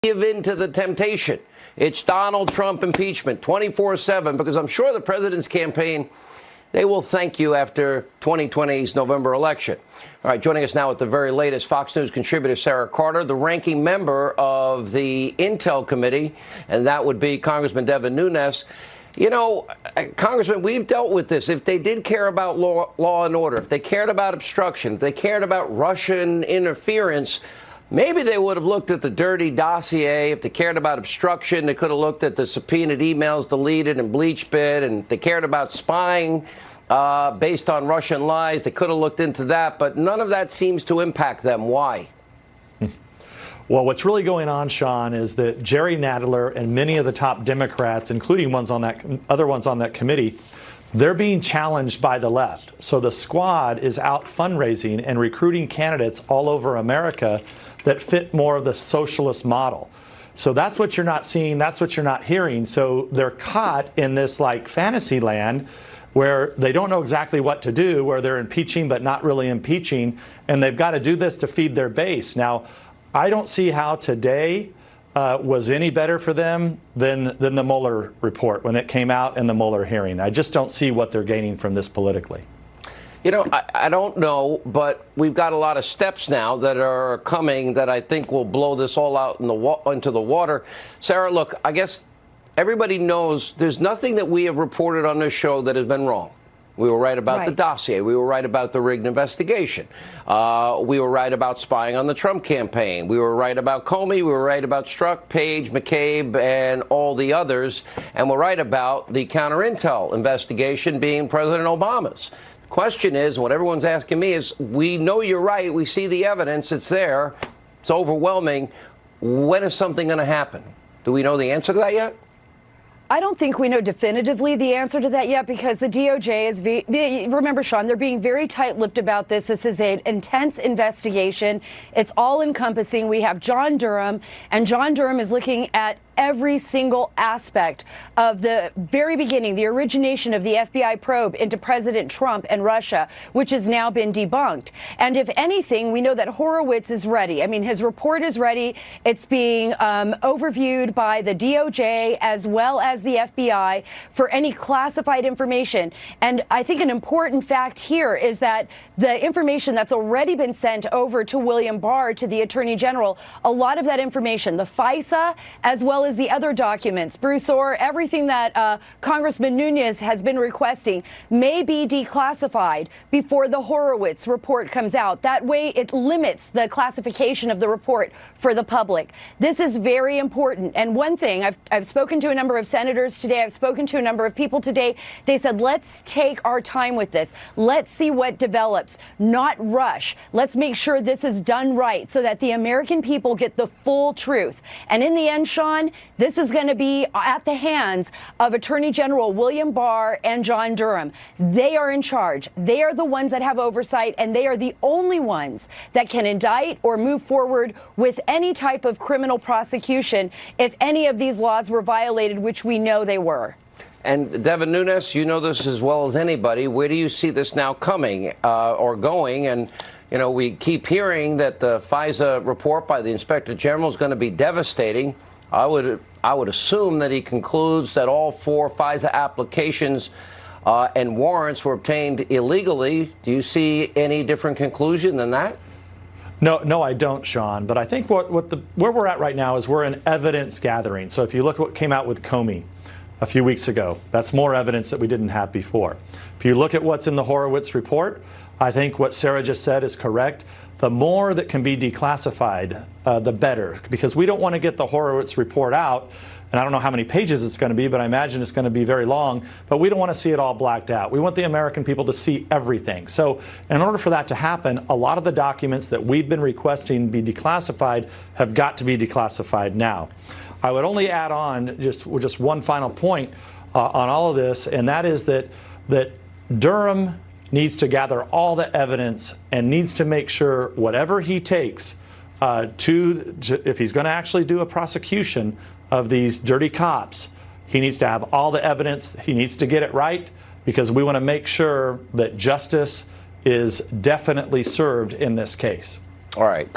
give in to the temptation. It's Donald Trump impeachment 24/7, because I'm sure the president's campaign, they will thank you after 2020's November election. All right, joining us now at the very latest, Fox News contributor Sarah Carter, the ranking member of the Intel Committee, and that would be Congressman Devin Nunes. You know, Congressman, we've dealt with this. If they did care about law and order, if they cared about obstruction, if they cared about Russian interference, maybe they would have looked at the dirty dossier. If they cared about obstruction, they could have looked at the subpoenaed emails deleted and BleachBit. And if they cared about spying based on Russian lies, they could have looked into that. But none of that seems to impact them. Why? Well, what's really going on, Sean, is that Jerry Nadler and many of the top Democrats, including other ones on that committee, they're being challenged by the left. So the squad is out fundraising and recruiting candidates all over America that fit more of the socialist model. So that's what you're not seeing. That's what you're not hearing. So they're caught in this like fantasy land where they don't know exactly what to do, where they're impeaching but not really impeaching. And they've got to do this to feed their base. Now, I don't see how today was any better for them than the Mueller report when it came out in the Mueller hearing. I just don't see what they're gaining from this politically. You know, I don't know, but we've got a lot of steps now that are coming that I think will blow this all out into the water. Sarah, look, I guess everybody knows there's nothing that we have reported on this show that has been wrong. We were right about the dossier. We were right about the rigged investigation. We were right about spying on the Trump campaign. We were right about Comey. We were right about Strzok, Page, McCabe, and all the others. And we're right about the counter-intel investigation being President Obama's. The question is, what everyone's asking me is, we know you're right. We see the evidence. It's there. It's overwhelming. When is something going to happen? Do we know the answer to that yet? I don't think we know definitively the answer to that yet, because the DOJ is, remember, Sean, they're being very tight-lipped about this. This is an intense investigation. It's all-encompassing. We have John Durham, and John Durham is looking at every single aspect of the very beginning, the origination of the FBI probe into President Trump and Russia, which has now been debunked. And if anything, we know that Horowitz is ready. I mean, his report is ready. It's being overviewed by the DOJ as well as the FBI for any classified information. And I think an important fact here is that the information that's already been sent over to William Barr, to the Attorney General, a lot of that information, the FISA, as well as the other documents, Bruce Orr, everything that Congressman Nunes has been requesting may be declassified before the Horowitz report comes out. That way it limits the classification of the report for the public. This is very important. And one thing, I've spoken to a number of senators today, I've spoken to a number of people today, they said, let's take our time with this. Let's see what develops, not rush. Let's make sure this is done right so that the American people get the full truth. And in the end, Sean, this is going to be at the hands of Attorney General William Barr and John Durham. They are in charge. They are the ones that have oversight, and they are the only ones that can indict or move forward with any type of criminal prosecution if any of these laws were violated, which we know they were. And Devin Nunes, you know this as well as anybody. Where do you see this now coming or going? And, you know, we keep hearing that the FISA report by the Inspector General is going to be devastating. I would assume that he concludes that all 4 FISA applications and warrants were obtained illegally. Do you see any different conclusion than that? No, I don't, Sean. But I think where we're at right now is we're in evidence gathering. So if you look at what came out with Comey a few weeks ago, that's more evidence that we didn't have before. If you look at what's in the Horowitz report, I think what Sarah just said is correct. The more that can be declassified, the better, because we don't want to get the Horowitz report out. And I don't know how many pages it's going to be, but I imagine it's going to be very long. But we don't want to see it all blacked out. We want the American people to see everything. So in order for that to happen, a lot of the documents that we've been requesting be declassified have got to be declassified now. I would only add on just one final point on all of this, and that is that Durham needs to gather all the evidence and needs to make sure whatever he takes if he's going to actually do a prosecution of these dirty cops, he needs to have all the evidence. He needs to get it right, because we want to make sure that justice is definitely served in this case. All right.